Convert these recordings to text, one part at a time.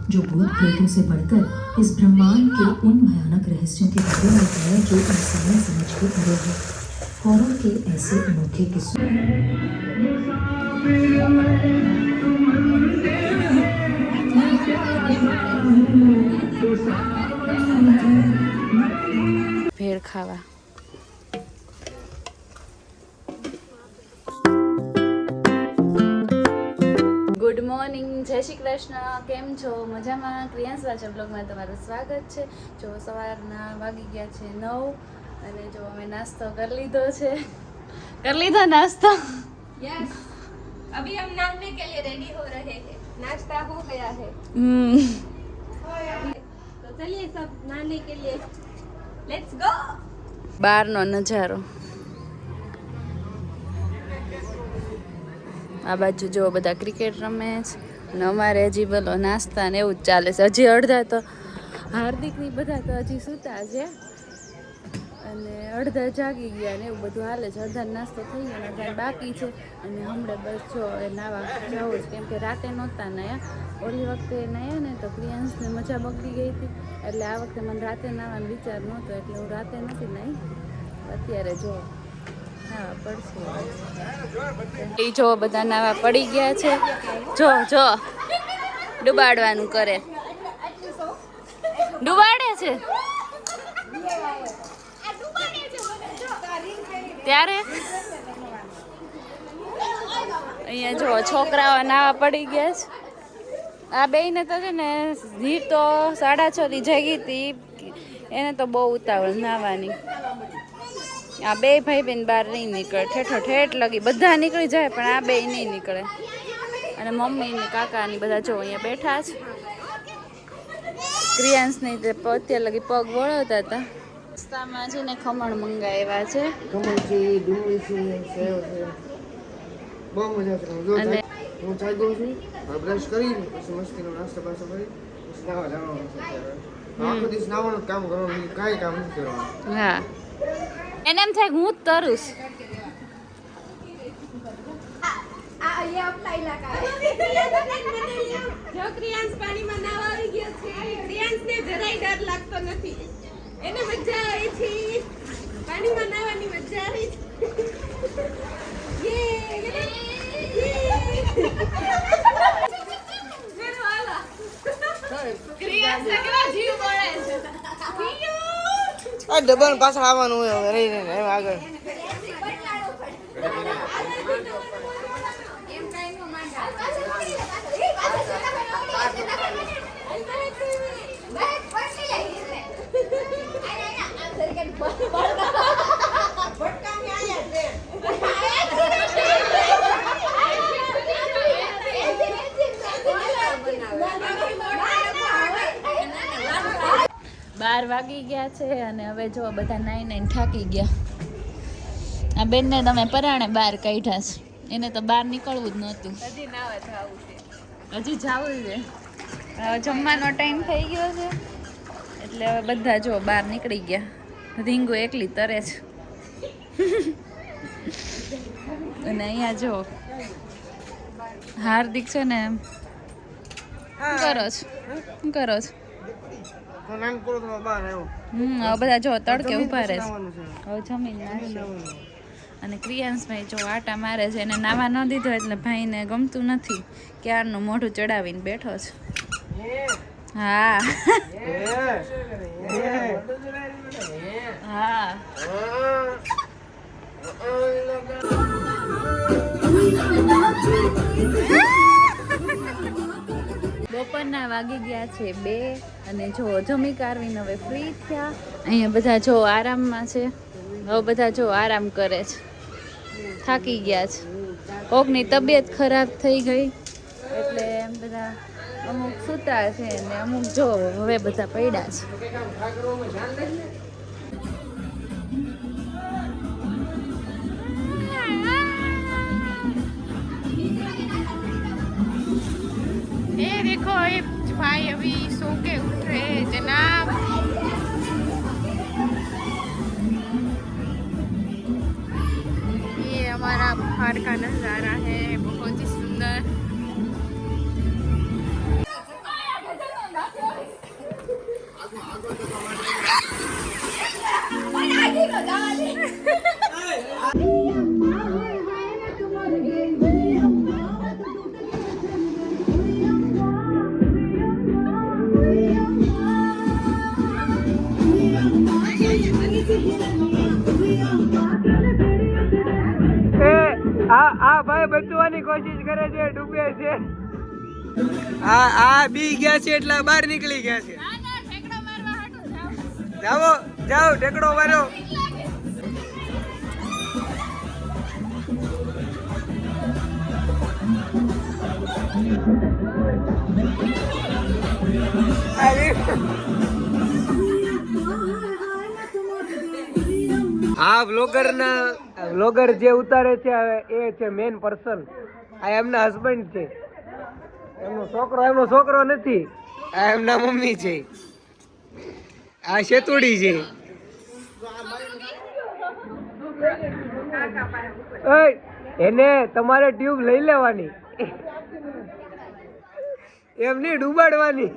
जो भूत प्रेतों से बढ़कर इस ब्रह्मांड के उन भयानक रहस्यों के बारे में है जो इंसान समझ के परे है। हॉरर के ऐसे अनोखे किस्सों ભેળ ખાવા ગુડ મોર્નિંગ, જય શ્રી કૃષ્ણ. કેમ છો? મજામાં? ક્રિયાંશ વાચા બ્લોગમાં તમારું સ્વાગત છે. જો સવારના વાગી ગયા છે 9 અને જો અમે નાસ્તો કરી લીધો છે. કરી લીધો નાસ્તો? यस, अभी हम नहाने के लिए रेडी हो रहे हैं. नाश्ता हो गया है. तो चलिए सब नहाने के लिए. Let's go. બહારનો નજારો. આ બાજુ જો બધા ક્રિકેટ રમે છે અને અમારે હજી બોલો નાસ્તા ને એવું જ ચાલે છે. હજી અડધા તો હાર્દિકની બધા તો હજી સૂતા છે અને અડધા જાગી ગયા ને એવું બધું હાલે છે. અડધા નાસ્તો થઈ ગયો ને અડધા બાકી છે અને હમણાં બસ જો એ નાવા જવું છે કેમ કે રાતે નહોતા નાયા. ઓલી વખતે નાયા ને તો પ્રિયાંશને મજા બગડી ગઈ હતી એટલે આ વખતે મને રાતે નાવાનો વિચાર નહોતો એટલે હું રાતે નથી નાઈ. અત્યારે જો નાવા પડશે. એ જો બધા નાવા પડી ગયા છે. જો જો ડુબાડવાનું કરે, ડુબાડે છે ત્યારે અહીંયા જો છોકરાઓ નાવા પડી ગયા છે. આ બેયને તો છે ને ધીર તો 6:30 ની જાગી હતી, એને તો બહુ ઉતાવળ નાવાની. આ બે ભાઈ બેન બહાર નહીં નીકળે, ઠેઠો ઠેઠ લગી બધા નીકળી જાય પણ આ બે નહીં નીકળે. અને મમ્મી ને કાકા ની બધા જો અહીંયા બેઠા છે. ક્રિયાંશ ની તે અત્યારે લગી પગ વળવતા હતા. રસ્તામાં છે ને ખમણ મંગાવ્યા છે. ખમણ છે, ડુંગળી છે, સેવ છે, બહુ મજા કરે. જો અને હું ચાય દઉં છું, બ્રશ કરીને પછી મસ્તીનો નાસ્તો પાસ્તો કરી પછી નાવા જવાનું છે. આખો દિવસ નાવાનું કામ કરવાનું, કાંઈ કામ નથી કરવાનું. હા, એને એમ થાય કે હું જ તરુસ. ये अपना इलाका है. जो क्रियांश पाણીમાં નાવા આવી ગયો છે, ક્રિયાંશને જરાય ડર લાગતો નથી. એને મજા આવે છે પાણીમાં નાવાની, મજા આવે છે. મેરો આલા ક્રિયાંશ કેવા જીવ બળે છે. આ ડબલ પાછળ આવવાનું હોય હવે રહી રહીને હવે આગળ. બાર વાગી ગયા છે અને હવે જો બધા નાઈને થાકી ગયા. આ બેનને તમે પરાણે બહાર કાઢ્યા છે, એને તો બહાર નીકળવું જ નહોતું. હજી નાવા જાવું છે. હજી જાવું છે. હવે જમવાનો ટાઈમ થઈ ગયો છે એટલે હવે બધા જો બહાર નીકળી ગયા. રીંગુ એકલી તરે છે અને અહીંયા જો હાર્દિક છે ને શું કરો છો, શું કરો છો? નામ કરો તો બહાર આવ્યો. હવે બધા જો તડકે ઉભા રહે છે. નાવાનું છે. હવે જમીન નાખશે અને ક્રિયાંશભાઈ જો આટા મારે છે. એને નાવા ન દીધો એટલે ભાઈને ગમતું નથી. ક્યારનું મોઢું ચડાવીને બેઠો છે. હા હા બપોરના વાગી ગયા છે 2 અને જો જમી કારવીને હવે ફ્રી થયા. અહીંયા બધા જો આરામમાં છે. હવે બધા જો આરામ કરે છે, થાકી ગયા છે. કોકની તબિયત ખરાબ થઈ ગઈ એટલે એમ બધા અમુક સૂતા છે ને અમુક જો હવે બધા પડ્યા છે. ये देखो ये भाई अभी सो के उठ रहे हैं जनाब. ये हमारा बाहर का नज़ारा है, बहुत ही सुंदर. આ ભાઈ બચવાની કોશિશ કરે છે, ડૂબે છે. આ બી ગયા છે એટલે બહાર નીકળી ગયા છે. જાઓ જાઓ ઢેકડો મારો. આ વ્લોગર જે ઉતારે છે એ છે મેન પર્સન. આ એમના હસબન્ડ છે. એમનો છોકરો નથી. આ એમના મમ્મી છે. આ શેતુડી છે. એને તમારે ટ્યુબ લઈ લેવાની, એમ નહીં ડૂબાડવાની.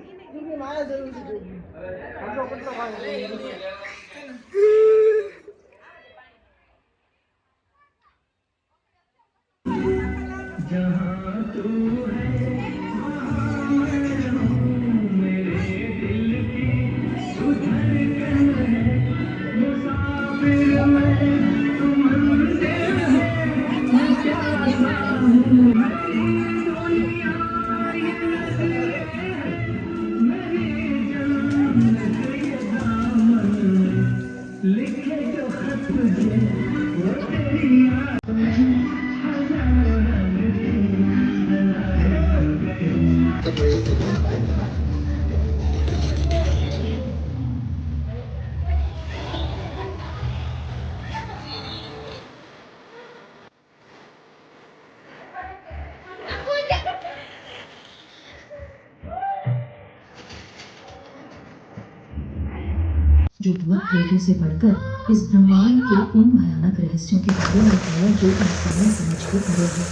जो बहुत पहले से बढ़कर इस ब्रह्मांड के उन भयानक रहस्यों के बारे में है जो इंसानी समझ के परे है।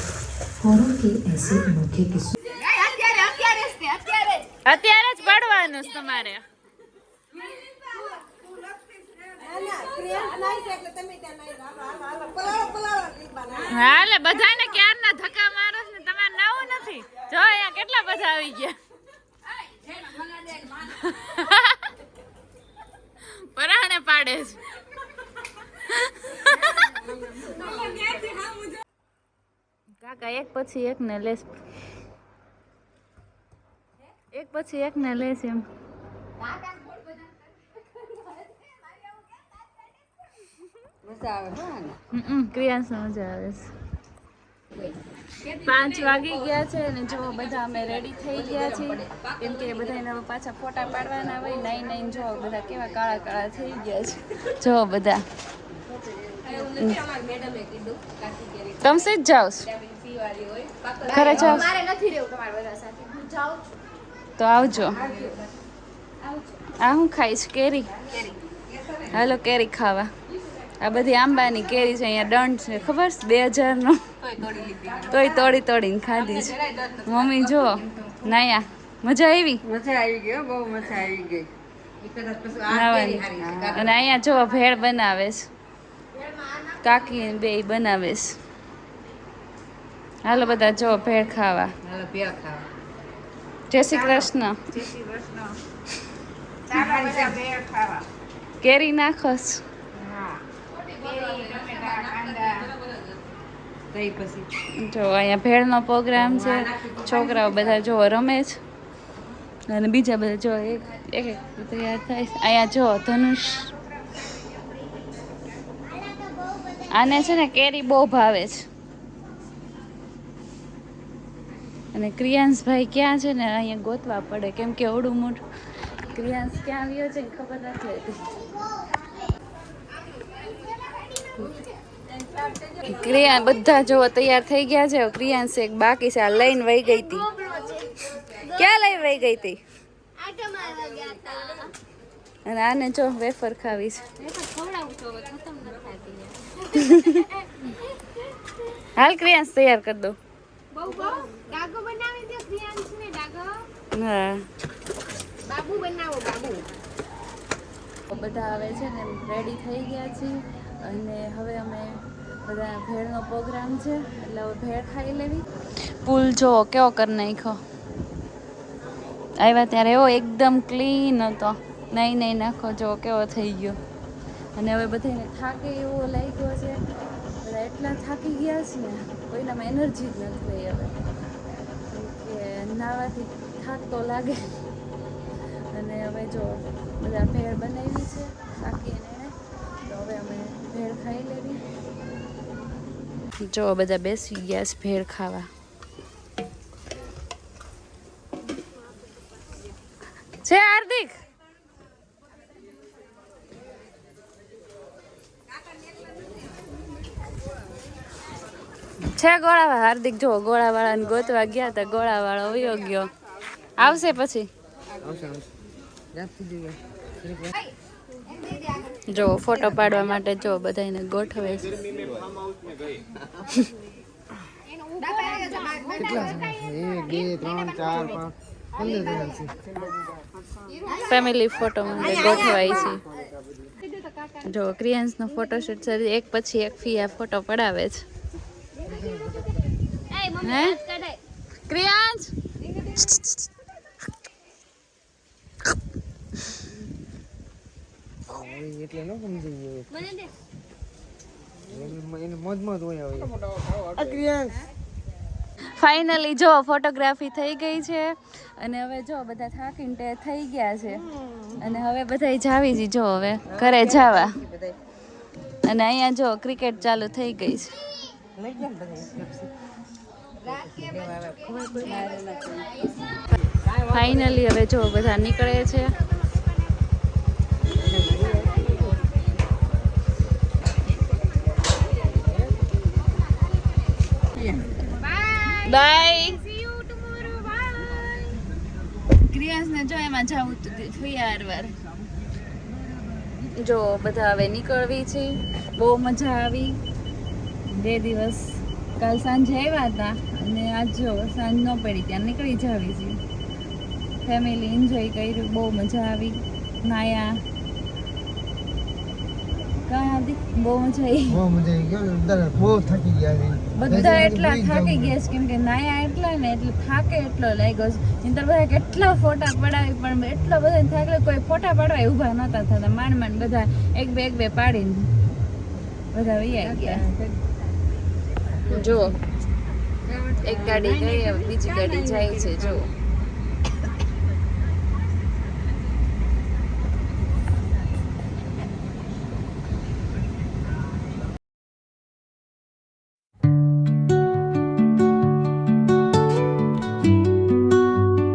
हॉरर के ऐसे अनोखे किस्सों અત્યારે જ પડવાનું છે તમારે. હાલે બધાને ક્યારના ધક્કા મારો ને તમારે નવું નથી. જો અહીંયા કેટલા બધા આવી ગયા. પરાણે પાડે છે. કાકા એક પછી એક ને લેસ, એક પછી એક ને લેસ એમ. ક્રિયાંશ મજા આવે છે. 5 વાગી ગયા છે અને જો બધા અમે રેડી થઈ ગયા છીએ કેમ કે બધાને હવે પાછા ફોટા પાડવાના હોય. નાઈ જો બધા કેવા કાળા કાળા થઈ ગયા છે. જો બધા તમે સીધ જાઓ ખરે જાઓ તો આવજો. આ હું ખાઈશ કેરી. હાલો કેરી ખાવા. આ બધી આંબાની કેરી છે. અહીંયા દંડ છે ખબર છે 2000 નો. તોય તોડીને ખાધી છે. મમ્મી જો નાયા મજા આવી. મજા આવી ગઈ, બહુ મજા આવી ગઈ. અને અહીંયા જો ભેળ બનાવે છે. કાકી બે બનાવે છે. હાલો બધા જો ભેળ ખાવા. હાલો ભેળ ખાવા. જય શ્રી કૃષ્ણ. જય શ્રી કૃષ્ણ. ચાલો બધા ભેળ ખાવા. કેરી નાખોસ. જો અહીંયા ભેળનો પ્રોગ્રામ છે. છોકરાઓ બધા જો રમે છે અને બીજા બધા જો એક તૈયાર થાય છે. અહીંયા જો ધનુષ. આને છે ને કેરી બહુ ભાવે છે. અને ક્રિયાંશભાઈ ક્યાં છે ને અહીંયા ગોતવા પડે કેમ કે ઓડું મોટું. ક્રિયાંશ ક્યાં આવ્યો છે ખબર નથી રહેતી. ક્રિયા બધા જો તૈયાર થઈ ગયા છે. ક્રિયાંશ એક બાકી છે. આ લઈને વહી ગઈ હતી. ક્યાં લઈ વહી ગઈ હતી? અને આને જો વેફર ખાવી છે. હાલ ક્રિયાંશ તૈયાર કરી દો. હા બાબુ બનાવો બાબુ. બધા આવે છે ને રેડી થઈ ગયા છીએ અને હવે અમે બધા ભેળનો પ્રોગ્રામ છે એટલે હવે ભેળ ખાઈ લેવી. પુલ જો કેવો કરી નાખ્યો. આવ્યા ત્યારે એવો એકદમ ક્લીન હતો. નહીં નાખો જો કેવો થઈ ગયો. અને હવે બધાને થાકે એવો લાગ્યો છે. બધા એટલા થાકી ગયા છે ને કોઈનામાં એનર્જી જ નથી રહી હવે કે નાવાથી થાક તો લાગે. અને હવે જો બધા ભેળ બનાવી છે કાકીને એને તો હવે અમે ભેળ ખાઈ લેવી. જો બધા બેસી ગયા છે ભેળ ખાવા. છે હાર્દિક છે ગોળાવાળા. હાર્દિક જો ગોળાવાળાને ગોતવા ગયા હતા. ગોળાવાળો વયો ગયો. આવશે પછી. જો ફોટો પાડવા માટે જો બધાને ગોઠવે છે. ફેમિલી ફોટો માટે ગોઠવાય છે. જો ક્રિયાન્સનો ફોટોશૂટ છે. એક પછી એક ફિયા ફોટો પડાવે છે. હે ક્રિયાન્સ એટલે ન સમજી એને મોજમાં જ હોય હવે. ફાઇનલી જો ફોટોગ્રાફી થઈ ગઈ છે અને હવે જો બધા થાકીને થઈ ગયા છે અને હવે બધા જાવી છે. જો હવે ઘરે જવા. અને અહીંયા જો ક્રિકેટ ચાલુ થઈ ગઈ છે. ફાઇનલી હવે જો બધા નીકળે છે. બાય. ક્રિયાસને જો એમાં જવું વાર જો બધા હવે નીકળવી છે. બહુ મજા આવી. 2 દિવસ કાલ સાંજે આવ્યા હતા અને આજ જો સાંજ ન પડી ત્યાં નીકળી જાવી છે. ફેમિલી એન્જોય કર્યું. બહુ મજા આવી. નાયા બહુ મજા આવી. બહુ થાકી ગયા બધા એટલા થાકી ગયા છે કેમ કે નાયા એટલા ને એટલે થાકે એટલો લાગ્યો છે. નહીંતર બધા કેટલા ફોટા પડાવી પણ એટલો બધા થાક કોઈ ફોટા પાડવા ઊભા નતા થતા. માંડ બધા એક બે પાડીને બધા વૈયા ગયા. જો એક ગાડી ગઈ હવે બીજી ગાડી જાય છે. જો